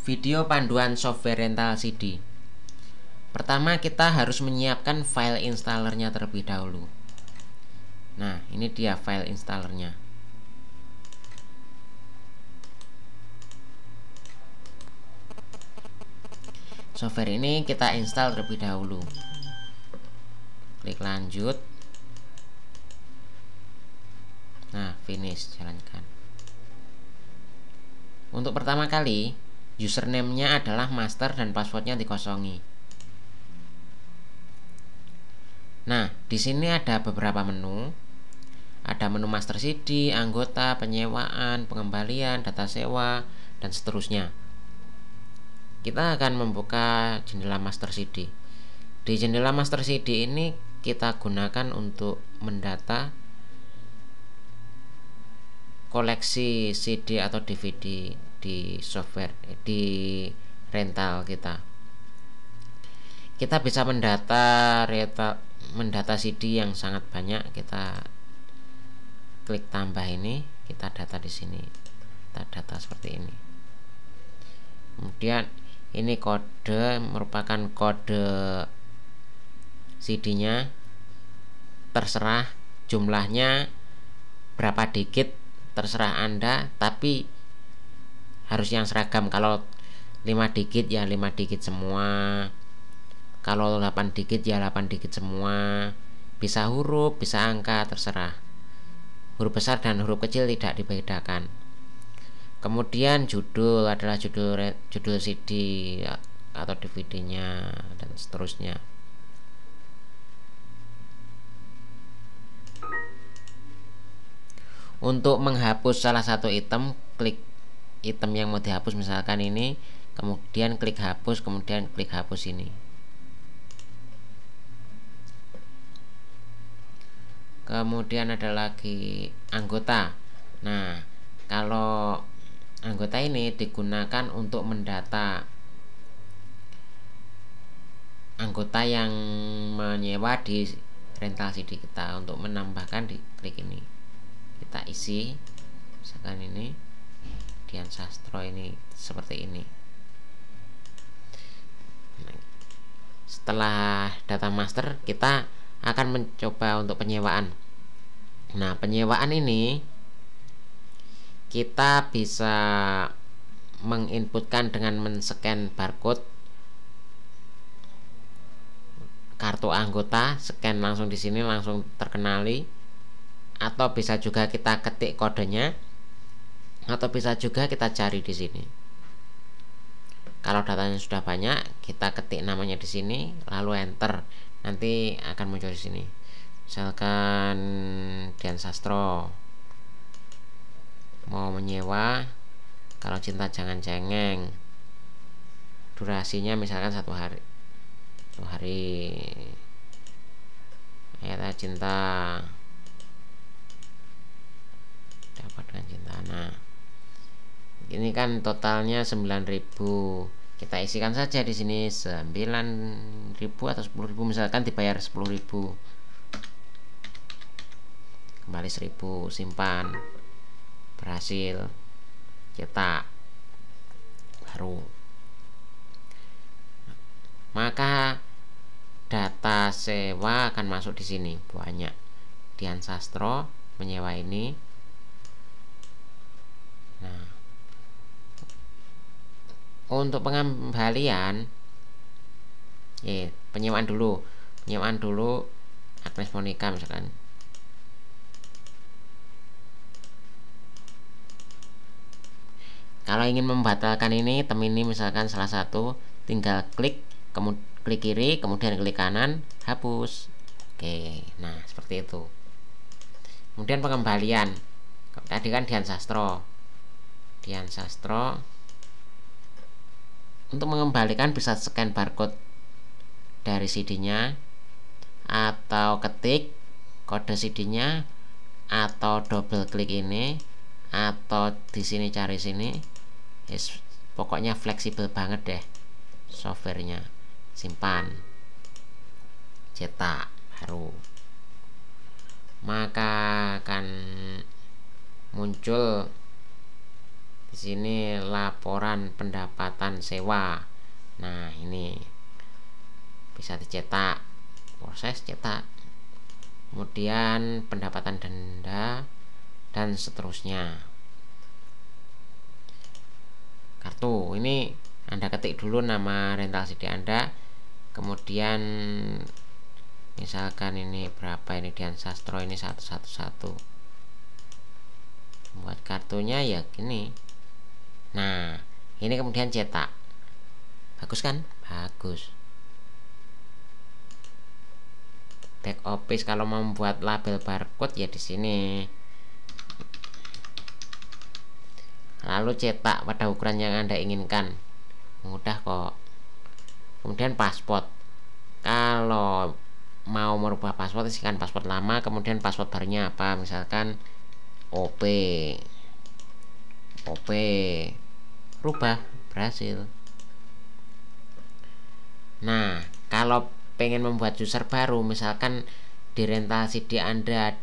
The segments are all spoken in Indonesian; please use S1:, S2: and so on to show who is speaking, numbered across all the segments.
S1: Video panduan software rental CD. Pertama kita harus menyiapkan file installernya terlebih dahulu. Nah, ini dia file installernya. Software ini kita install terlebih dahulu. Klik lanjut. Nah, finish, jalankan. Untuk pertama kali, username-nya adalah master dan passwordnya dikosongi. Nah, di sini ada beberapa menu. Ada menu master CD, anggota, penyewaan, pengembalian, data sewa, dan seterusnya. Kita akan membuka jendela master CD. Di jendela master CD ini kita gunakan untuk mendata koleksi CD atau DVD di software di rental kita. Kita bisa mendata CD yang sangat banyak. Kita klik tambah ini, kita data di sini. Kita data seperti ini. Kemudian ini kode merupakan kode CD-nya. Terserah jumlahnya berapa digit, terserah Anda, tapi harus yang seragam. Kalau 5 digit ya 5 digit semua, kalau 8 digit ya 8 digit semua. Bisa huruf, bisa angka, terserah. Huruf besar dan huruf kecil tidak dibedakan. Kemudian judul adalah judul CD atau DVD-nya dan seterusnya. Untuk menghapus salah satu item, klik item yang mau dihapus, misalkan ini, kemudian klik hapus, kemudian klik hapus ini. Kemudian ada lagi anggota. Nah, kalau anggota ini digunakan untuk mendata anggota yang menyewa di rental CD kita. Untuk menambahkan, di klik ini, kita isi. Misalkan ini Dian Sastro, ini seperti ini. Setelah data master, kita akan mencoba untuk penyewaan. Nah, penyewaan ini kita bisa menginputkan dengan men-scan barcode kartu anggota, scan langsung di sini, langsung terkenali. Atau bisa juga kita ketik kodenya, atau bisa juga kita cari di sini. Kalau datanya sudah banyak, kita ketik namanya di sini, lalu enter. Nanti akan muncul di sini. Misalkan Dian Sastro mau menyewa, kalau cinta jangan cengeng, durasinya misalkan 1 hari. 1 hari. Ayat cinta, dapatkan cinta. Nah, ini kan totalnya 9.000. Kita isikan saja di sini 9.000 atau 10.000, misalkan dibayar 10.000. Kembali 1.000, simpan, berhasil, cetak, baru. Maka data sewa akan masuk di sini banyak. Dian Sastro menyewa ini. Nah, untuk pengembalian, penyewaan dulu Agnes Monica misalkan. Kalau ingin membatalkan ini, item ini misalkan salah satu, tinggal klik kiri, kemudian klik kanan, hapus. Oke, nah seperti itu. Kemudian pengembalian, tadi kan Dian Sastro. Untuk mengembalikan bisa scan barcode dari CD-nya, atau ketik kode CD-nya, atau double klik ini, atau di sini cari sini. Pokoknya fleksibel banget deh softwarenya. Simpan, cetak, baru. Maka akan muncul di sini laba laporan pendapatan sewa. Nah, ini bisa dicetak, proses cetak, kemudian pendapatan denda dan seterusnya. Kartu ini Anda ketik dulu nama rental CD Anda, kemudian misalkan ini berapa, ini Dian Sastro, ini 111. Buat kartunya ya gini. Nah, ini kemudian cetak. Bagus kan? Bagus. Back office kalau membuat label barcode ya di sini. Lalu cetak pada ukuran yang Anda inginkan. Mudah kok. Kemudian pasport. Kalau mau merubah pasport, isikan pasport lama, kemudian pasport barunya apa? Misalkan OP. Rubah, berhasil. Nah, kalau pengen membuat user baru, misalkan di rental CD Anda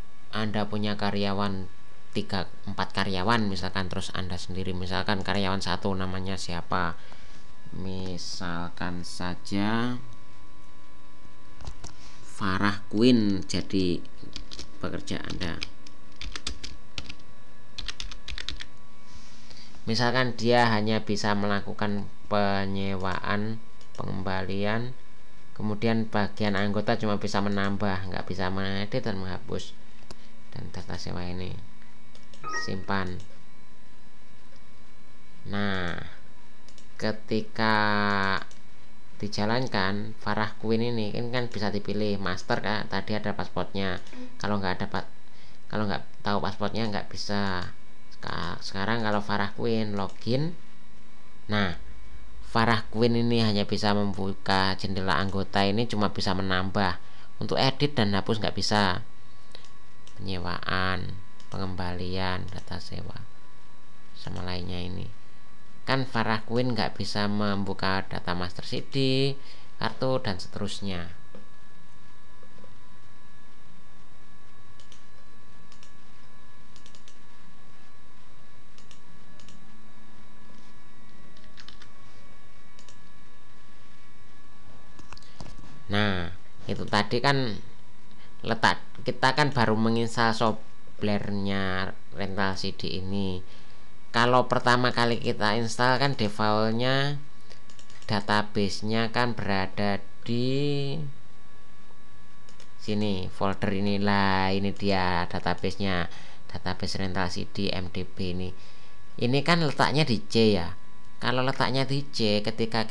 S1: punya karyawan 3-4 karyawan misalkan, terus Anda sendiri misalkan karyawan 1 namanya siapa, misalkan saja Farah Queen jadi pekerja Anda. Misalkan dia hanya bisa melakukan penyewaan, pengembalian, kemudian bagian anggota cuma bisa menambah, nggak bisa mengedit dan menghapus. Dan data sewa ini simpan. Nah, ketika dijalankan Farah Queen ini kan bisa dipilih master kan, tadi ada pasportnya. Kalau nggak tahu pasportnya nggak bisa. Sekarang kalau Farah Queen login, nah Farah Queen ini hanya bisa membuka jendela anggota, ini cuma bisa menambah. Untuk edit dan hapus nggak bisa. Penyewaan, pengembalian, data sewa, sama lainnya ini. Kan Farah Queen nggak bisa membuka data master CD, kartu, dan seterusnya. Nah, itu tadi kan kita kan baru menginstal softwarenya rental CD ini. Kalau pertama kali kita install kan defaultnya database-nya kan berada di sini, folder inilah, ini dia database-nya, database rental CD MDB ini. Ini kan letaknya di C ya. Kalau letaknya di C, ketika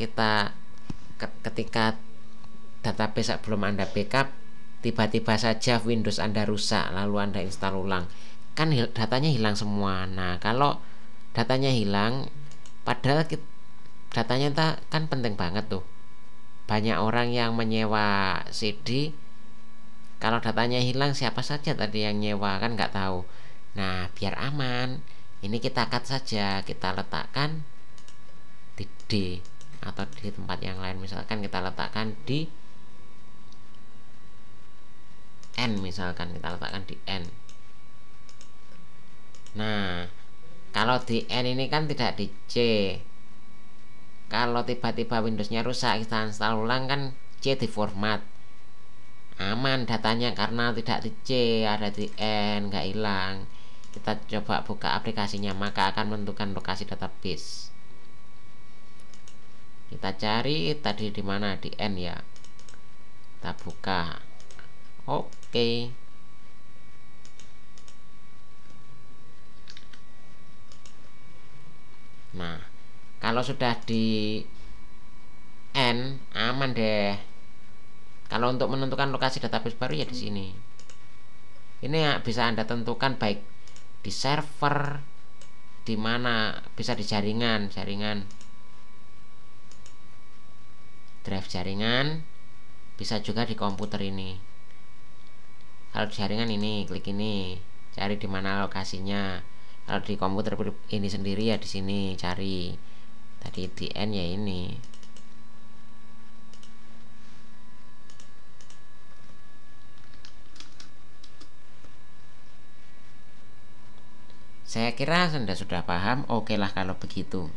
S1: database belum Anda backup, tiba-tiba saja Windows Anda rusak, lalu Anda install ulang, kan datanya hilang semua. Nah, kalau datanya hilang, padahal datanya kan penting banget tuh. Banyak orang yang menyewa CD, kalau datanya hilang siapa saja tadi yang nyewa kan nggak tahu. Nah, biar aman, ini kita cut saja, kita letakkan di D atau di tempat yang lain. Misalkan kita letakkan di N, misalkan kita letakkan di N. Nah, kalau di N ini kan tidak di C. Kalau tiba-tiba Windowsnya rusak, kita install ulang kan C di format. Aman datanya karena tidak di C, ada di N, nggak hilang. Kita coba buka aplikasinya, maka akan menentukan lokasi database. Kita cari tadi di mana, di N ya. Kita buka. Oke. Nah, kalau sudah di N, aman deh. Kalau untuk menentukan lokasi database baru ya di sini. Ini ya, bisa Anda tentukan baik di server, di mana, bisa di jaringan drive jaringan, bisa juga di komputer ini. Kalau di jaringan ini, klik ini, cari di mana lokasinya. Kalau di komputer ini sendiri ya di sini cari. Tadi di N ya ini. Saya kira Anda sudah paham. Oke lah kalau begitu.